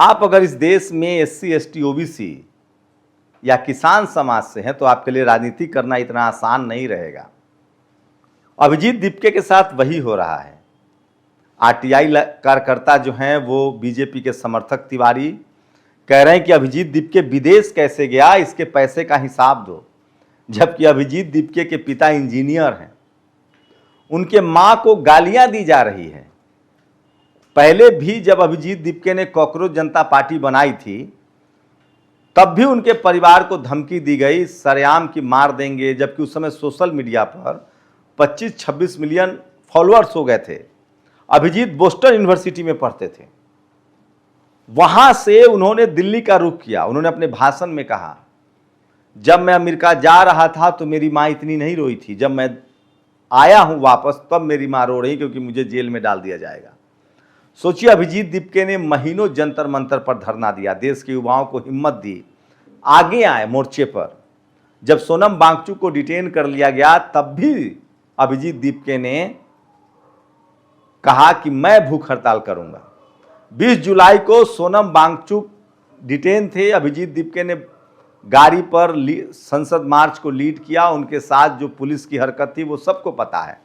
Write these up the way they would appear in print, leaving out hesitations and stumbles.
आप अगर इस देश में एससी, एसटी, ओबीसी या किसान समाज से हैं तो आपके लिए राजनीति करना इतना आसान नहीं रहेगा। अभिजीत दीपके के साथ वही हो रहा है। आरटीआई कार्यकर्ता जो हैं वो बीजेपी के समर्थक तिवारी कह रहे हैं कि अभिजीत दीपके विदेश कैसे गया, इसके पैसे का हिसाब दो। जबकि अभिजीत दीपके के पिता इंजीनियर हैं, उनके मां को गालियां दी जा रही है। पहले भी जब अभिजीत दीपके ने कॉकरोच जनता पार्टी बनाई थी तब भी उनके परिवार को धमकी दी गई, सरेआम की मार देंगे। जबकि उस समय सोशल मीडिया पर 25-26 मिलियन फॉलोअर्स हो गए थे। अभिजीत बोस्टन यूनिवर्सिटी में पढ़ते थे, वहां से उन्होंने दिल्ली का रुख किया। उन्होंने अपने भाषण में कहा, जब मैं अमेरिका जा रहा था तो मेरी मां इतनी नहीं रोई थी, जब मैं आया हूं वापस तब मेरी मां रो रही क्योंकि मुझे जेल में डाल दिया जाएगा। सोचिए, अभिजीत दीपके ने महीनों जंतर मंतर पर धरना दिया, देश के युवाओं को हिम्मत दी, आगे आए मोर्चे पर। जब सोनम वांगचुक को डिटेन कर लिया गया तब भी अभिजीत दीपके ने कहा कि मैं भूख हड़ताल करूंगा। 20 जुलाई को सोनम वांगचुक डिटेन थे। अभिजीत दीपके ने गाड़ी पर संसद मार्च को लीड किया। उनके साथ जो पुलिस की हरकत थी वो सबको पता है।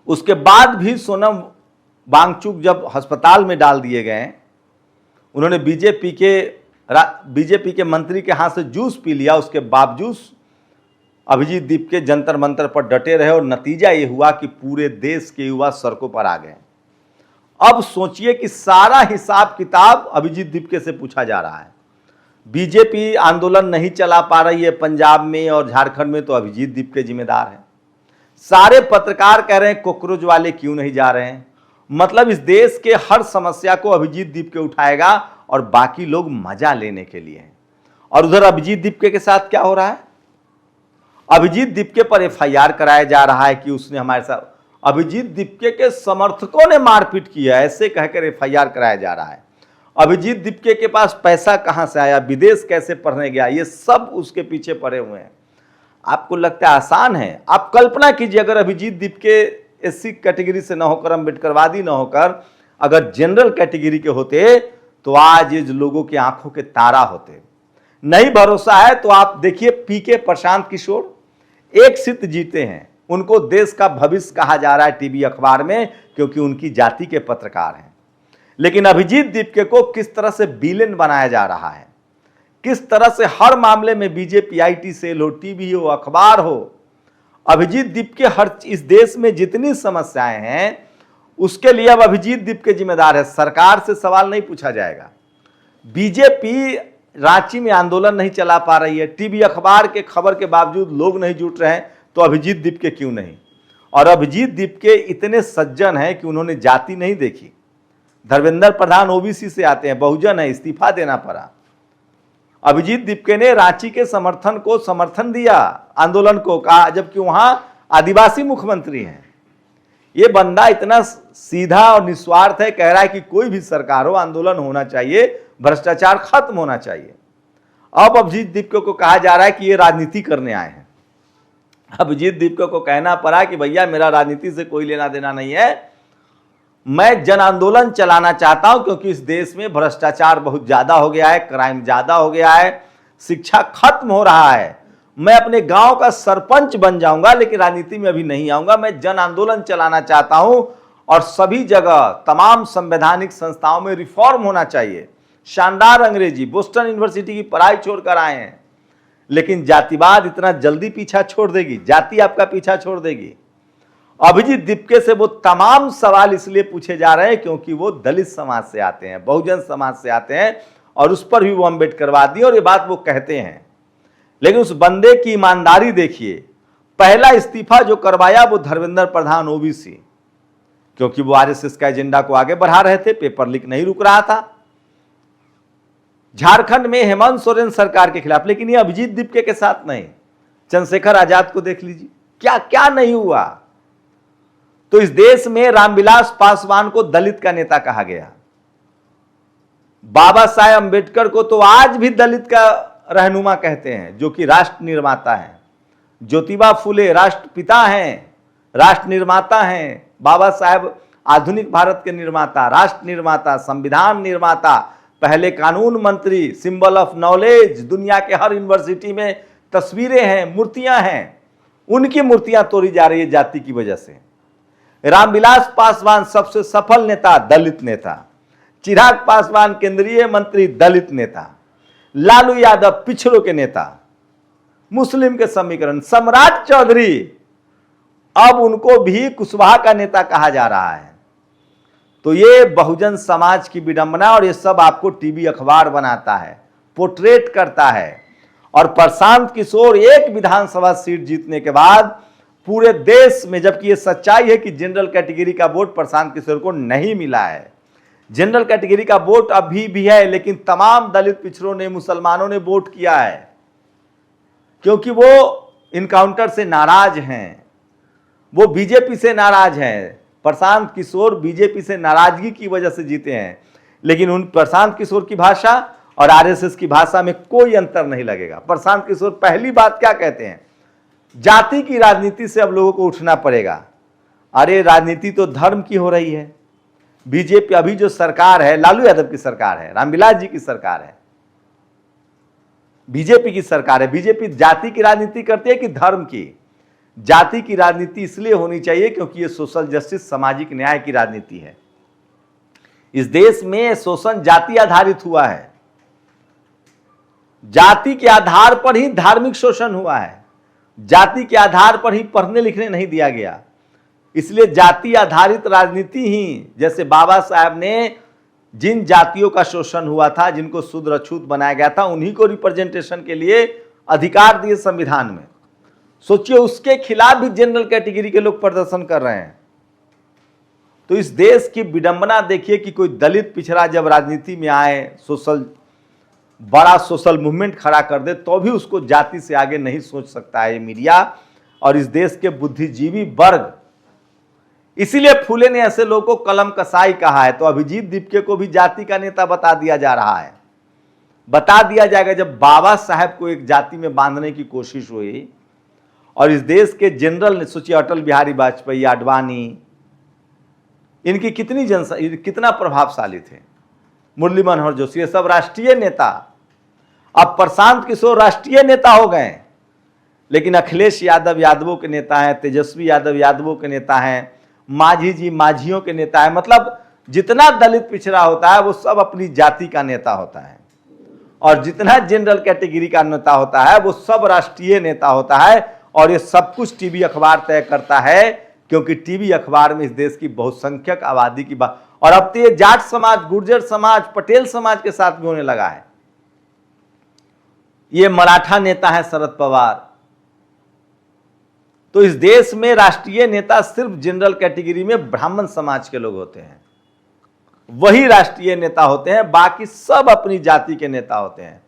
उसके बाद भी सोनम वांगचुक जब अस्पताल में डाल दिए गए, उन्होंने बीजेपी के मंत्री के हाथ से जूस पी लिया। उसके बावजूद अभिजीत दीपके जंतर मंतर पर डटे रहे और नतीजा ये हुआ कि पूरे देश के युवा सड़कों पर आ गए। अब सोचिए कि सारा हिसाब किताब अभिजीत दीपके से पूछा जा रहा है। बीजेपी आंदोलन नहीं चला पा रही है पंजाब में और झारखंड में तो अभिजीत दीपके जिम्मेदार हैं। सारे पत्रकार कह रहे हैं कॉकरोच वाले क्यों नहीं जा रहे हैं। मतलब इस देश के हर समस्या को अभिजीत दीपके उठाएगा और बाकी लोग मजा लेने के लिए हैं। और उधर अभिजीत दीपके के साथ क्या हो रहा है, अभिजीत दीपके पर एफआईआर कराया जा रहा है कि उसने हमारे साथ, अभिजीत दीपके के समर्थकों ने मारपीट की है ऐसे कहकर एफआईआर कराया जा रहा है। अभिजीत दीपके के पास पैसा कहां से आया, विदेश कैसे पढ़ने गया, ये सब उसके पीछे पड़े हुए हैं। आपको लगता है आसान है? आप कल्पना कीजिए, अगर अभिजीत दीपके एससी कैटेगरी से न होकर, अम्बेडकरवादी न होकर, अगर जनरल कैटेगरी के होते तो आज ये लोगों की आंखों के तारा होते। नहीं भरोसा है तो आप देखिए, पीके प्रशांत किशोर एक सीट जीते हैं, उनको देश का भविष्य कहा जा रहा है टीवी अखबार में, क्योंकि उनकी जाति के पत्रकार हैं। लेकिन अभिजीत दीपके को किस तरह से विलेन बनाया जा रहा है, किस तरह से हर मामले में बीजेपी आईटी सेल हो, टीवी हो, अखबार हो। अभिजीत दीपके हर इस देश में जितनी समस्याएं हैं उसके लिए अब अभिजीत दीपके जिम्मेदार है। सरकार से सवाल नहीं पूछा जाएगा। बीजेपी रांची में आंदोलन नहीं चला पा रही है, टीवी अखबार के खबर के बावजूद लोग नहीं जुट रहे हैं, तो अभिजीत दीपके क्यों नहीं। और अभिजीत दीपके इतने सज्जन हैं कि उन्होंने जाति नहीं देखी। धर्मेंद्र प्रधान ओबीसी से आते हैं, बहुजन है, इस्तीफा देना पड़ा। अभिजीत दीपके ने रांची के समर्थन दिया आंदोलन को, कहा, जबकि वहां आदिवासी मुख्यमंत्री हैं। ये बंदा इतना सीधा और निस्वार्थ है, कह रहा है कि कोई भी सरकार हो आंदोलन होना चाहिए, भ्रष्टाचार खत्म होना चाहिए। अब अभिजीत दीपके को कहा जा रहा है कि ये राजनीति करने आए हैं। अभिजीत दीपके को कहना पड़ा कि भैया मेरा राजनीति से कोई लेना देना नहीं है, मैं जन आंदोलन चलाना चाहता हूं क्योंकि इस देश में भ्रष्टाचार बहुत ज्यादा हो गया है, क्राइम ज्यादा हो गया है, शिक्षा खत्म हो रहा है। मैं अपने गांव का सरपंच बन जाऊंगा लेकिन राजनीति में अभी नहीं आऊंगा। मैं जन आंदोलन चलाना चाहता हूं और सभी जगह तमाम संवैधानिक संस्थाओं में रिफॉर्म होना चाहिए। शानदार अंग्रेजी, बोस्टन यूनिवर्सिटी की पढ़ाई छोड़कर आए हैं, लेकिन जातिवाद इतना जल्दी पीछा छोड़ देगी, जाति आपका पीछा छोड़ देगी। अभिजीत दीपके से वो तमाम सवाल इसलिए पूछे जा रहे हैं क्योंकि वो दलित समाज से आते हैं, बहुजन समाज से आते हैं, और उस पर भी वो अम्बेडकरवादी और ये बात वो कहते हैं। लेकिन उस बंदे की ईमानदारी देखिए, पहला इस्तीफा जो करवाया वो धर्मेंद्र प्रधान ओबीसी, क्योंकि वो आरएसएस का एजेंडा को आगे बढ़ा रहे थे, पेपर लीक नहीं रुक रहा था। झारखंड में हेमंत सोरेन सरकार के खिलाफ, लेकिन ये अभिजीत दीपके के साथ नहीं। चंद्रशेखर आजाद को देख लीजिए, क्या क्या नहीं हुआ। तो इस देश में रामविलास पासवान को दलित का नेता कहा गया, बाबा साहेब अंबेडकर को तो आज भी दलित का रहनुमा कहते हैं, जो कि राष्ट्र निर्माता हैं। ज्योतिबा फुले राष्ट्रपिता हैं, राष्ट्र निर्माता हैं। बाबा साहेब आधुनिक भारत के निर्माता, राष्ट्र निर्माता, संविधान निर्माता, पहले कानून मंत्री, सिंबल ऑफ नॉलेज, दुनिया के हर यूनिवर्सिटी में तस्वीरें हैं, मूर्तियां हैं, उनकी मूर्तियां तोड़ी जा रही है जाति की वजह से। रामविलास पासवान सबसे सफल नेता, दलित नेता। चिराग पासवान केंद्रीय मंत्री, दलित नेता। लालू यादव पिछड़ों के नेता, मुस्लिम के समीकरण। सम्राट चौधरी, अब उनको भी कुशवाहा का नेता कहा जा रहा है। तो ये बहुजन समाज की विडंबना, और ये सब आपको टीवी अखबार बनाता है, पोर्ट्रेट करता है। और प्रशांत किशोर एक विधानसभा सीट जीतने के बाद पूरे देश में, जबकि ये सच्चाई है कि जनरल कैटेगरी का वोट प्रशांत किशोर को नहीं मिला है, जनरल कैटेगरी का वोट अभी भी है, लेकिन तमाम दलित पिछड़ों ने, मुसलमानों ने वोट किया है, क्योंकि वो इनकाउंटर से नाराज हैं, वो बीजेपी से नाराज हैं। प्रशांत किशोर बीजेपी से नाराजगी की वजह से जीते हैं, लेकिन उन प्रशांत किशोर की भाषा और आरएसएस की भाषा में कोई अंतर नहीं लगेगा। प्रशांत किशोर पहली बात क्या कहते हैं, जाति की राजनीति से अब लोगों को उठना पड़ेगा। अरे राजनीति तो धर्म की हो रही है। बीजेपी अभी जो सरकार है, लालू यादव की सरकार है, रामविलास जी की सरकार है, बीजेपी की सरकार है। बीजेपी जाति की राजनीति करती है कि धर्म की? जाति की राजनीति इसलिए होनी चाहिए क्योंकि ये सोशल जस्टिस, सामाजिक न्याय की राजनीति है। इस देश में शोषण जाति आधारित हुआ है, जाति के आधार पर ही धार्मिक शोषण हुआ है, जाति के आधार पर ही पढ़ने लिखने नहीं दिया गया। इसलिए जाति आधारित राजनीति ही, जैसे बाबा साहब ने जिन जातियों का शोषण हुआ था, जिनको शूद्र अछूत बनाया गया था, उन्हीं को रिप्रेजेंटेशन के लिए अधिकार दिए संविधान में। सोचिए, उसके खिलाफ भी जनरल कैटेगरी के लोग प्रदर्शन कर रहे हैं। तो इस देश की विडंबना देखिए कि कोई दलित पिछड़ा जब राजनीति में आए, बड़ा सोशल मूवमेंट खड़ा कर दे, तो भी उसको जाति से आगे नहीं सोच सकता है ये मीडिया और इस देश के बुद्धिजीवी वर्ग। इसीलिए फूले ने ऐसे लोगों को कलम कसाई कहा है। तो अभिजीत दीपके को भी जाति का नेता बता दिया जा रहा है, बता दिया जाएगा। जब बाबा साहब को एक जाति में बांधने की कोशिश हुई और इस देश के जनरल ने, सोचिए अटल बिहारी वाजपेयी, आडवाणी, इनकी कितना प्रभावशाली थे, मुरली मनोहर जोशी, ये सब राष्ट्रीय नेता। अब प्रशांत किशोर राष्ट्रीय नेता हो गए, लेकिन अखिलेश यादव यादवों के नेता हैं, तेजस्वी यादव यादवों के नेता हैं, माझी जी माझियों के नेता हैं। मतलब जितना दलित पिछड़ा होता है वो सब अपनी जाति का नेता होता है, और जितना जनरल कैटेगरी का नेता होता है वो सब राष्ट्रीय नेता होता है। और ये सब कुछ टीवी अखबार तय करता है, क्योंकि टीवी अखबार में इस देश की बहुसंख्यक आबादी की बात, और अब तो ये जाट समाज, गुर्जर समाज, पटेल समाज के साथ भी होने लगा है। ये मराठा नेता है शरद पवार। तो इस देश में राष्ट्रीय नेता सिर्फ जनरल कैटेगरी में ब्राह्मण समाज के लोग होते हैं, वही राष्ट्रीय नेता होते हैं, बाकी सब अपनी जाति के नेता होते हैं।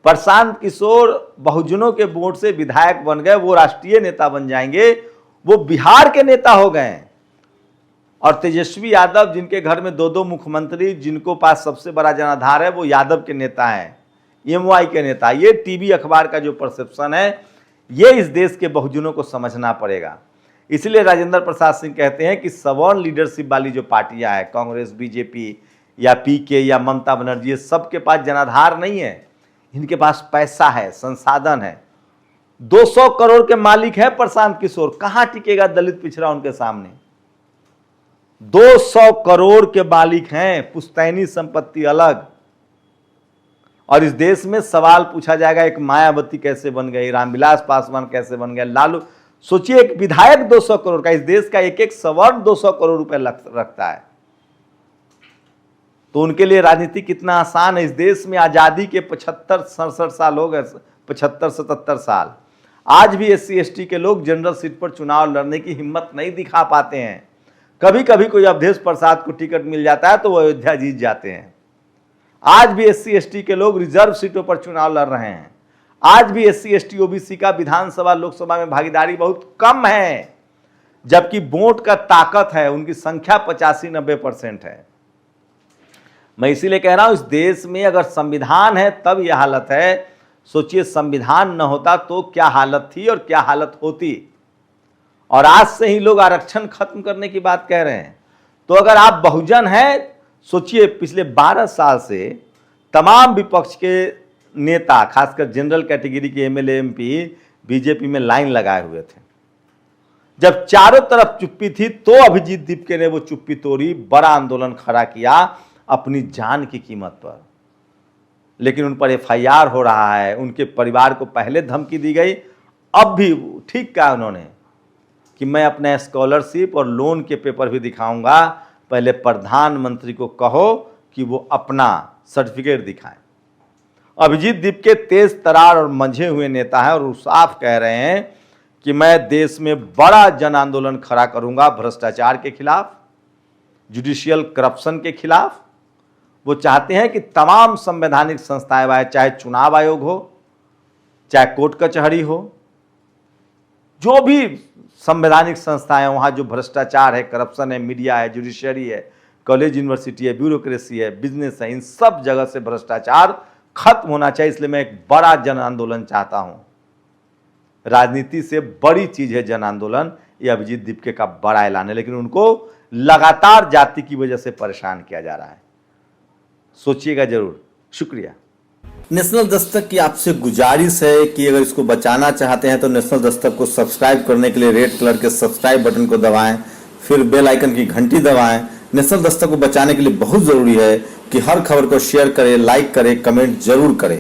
प्रशांत किशोर बहुजनों के वोट से विधायक बन गए, वो राष्ट्रीय नेता बन जाएंगे, वो बिहार के नेता हो गए। और तेजस्वी यादव, जिनके घर में 2-2 मुख्यमंत्री, जिनको पास सबसे बड़ा जनाधार है, वो यादव के नेता हैं, एमवाई के नेता। ये टीवी अखबार का जो परसेप्शन है, ये इस देश के बहुजनों को समझना पड़ेगा। इसलिए राजेंद्र प्रसाद सिंह कहते हैं कि सवर्ण लीडरशिप वाली जो पार्टियां हैं, कांग्रेस, बीजेपी या पीके या ममता बनर्जी, ये सबके पास जनाधार नहीं है, इनके पास पैसा है, संसाधन है। 200 करोड़ के मालिक है प्रशांत किशोर, कहां टिकेगा दलित पिछड़ा उनके सामने? 200 करोड़ के मालिक हैं, पुश्तैनी संपत्ति अलग। और इस देश में सवाल पूछा जाएगा, एक मायावती कैसे बन गई, रामविलास पासवान कैसे बन गया, लालू। सोचिए, एक विधायक 200 करोड़ का, इस देश का एक एक सवर्ण 200 करोड़ रुपए रखता है। तो उनके लिए राजनीति कितना आसान है। इस देश में आजादी के 75-67 साल हो गए, 75-77 साल। आज भी SC ST के लोग जनरल सीट पर चुनाव लड़ने की हिम्मत नहीं दिखा पाते हैं। कभी कभी कोई अवधेश प्रसाद को टिकट मिल जाता है तो वो अयोध्या जीत जाते हैं। आज भी SC ST के लोग रिजर्व सीटों पर चुनाव लड़ रहे हैं। आज भी SC ST OBC का विधानसभा, लोकसभा में भागीदारी बहुत कम है, जबकि वोट का ताकत है, उनकी संख्या 85-90% है। मैं इसीलिए कह रहा हूं, इस देश में अगर संविधान है तब यह हालत है। सोचिए, संविधान न होता तो क्या हालत थी और क्या हालत होती। और आज से ही लोग आरक्षण खत्म करने की बात कह रहे हैं। तो अगर आप बहुजन हैं, सोचिए पिछले 12 साल से तमाम विपक्ष के नेता, खासकर जनरल कैटेगरी के एमएलए एमपी बीजेपी में लाइन लगाए हुए थे। जब चारों तरफ चुप्पी थी तो अभिजीत दीपके ने वो चुप्पी तोड़ी, बड़ा आंदोलन खड़ा किया अपनी जान की कीमत पर। लेकिन उन पर एफआईआर हो रहा है, उनके परिवार को पहले धमकी दी गई, अब भी ठीक कहा उन्होंने कि मैं अपने स्कॉलरशिप और लोन के पेपर भी दिखाऊंगा, पहले प्रधानमंत्री को कहो कि वो अपना सर्टिफिकेट दिखाएं। अभिजीत दीपके तेज तरार और मंझे हुए नेता हैं और वो साफ कह रहे हैं कि मैं देश में बड़ा जन आंदोलन खड़ा करूंगा भ्रष्टाचार के खिलाफ, जुडिशियल करप्शन के खिलाफ। वो चाहते हैं कि तमाम संवैधानिक संस्थाएं, चाहे चुनाव आयोग हो, चाहे कोर्ट कचहरी हो, जो भी संवैधानिक संस्थाएं वहां जो भ्रष्टाचार है, करप्शन है, मीडिया है, जुडिशरी है, कॉलेज यूनिवर्सिटी है, ब्यूरोक्रेसी है, बिजनेस है, इन सब जगह से भ्रष्टाचार खत्म होना चाहिए। इसलिए मैं एक बड़ा जन आंदोलन चाहता हूं। राजनीति से बड़ी चीज है जन आंदोलन, ये अभिजीत दीपके का बड़ा ऐलान है, लेकिन उनको लगातार जाति की वजह से परेशान किया जा रहा है। सोचिएगा जरूर। शुक्रिया। नेशनल दस्तक की आपसे गुजारिश है कि अगर इसको बचाना चाहते हैं तो नेशनल दस्तक को सब्सक्राइब करने के लिए रेड कलर के सब्सक्राइब बटन को दबाएं, फिर बेल आइकन की घंटी दबाएं। नेशनल दस्तक को बचाने के लिए बहुत जरूरी है कि हर खबर को शेयर करें, लाइक करें, कमेंट जरूर करें।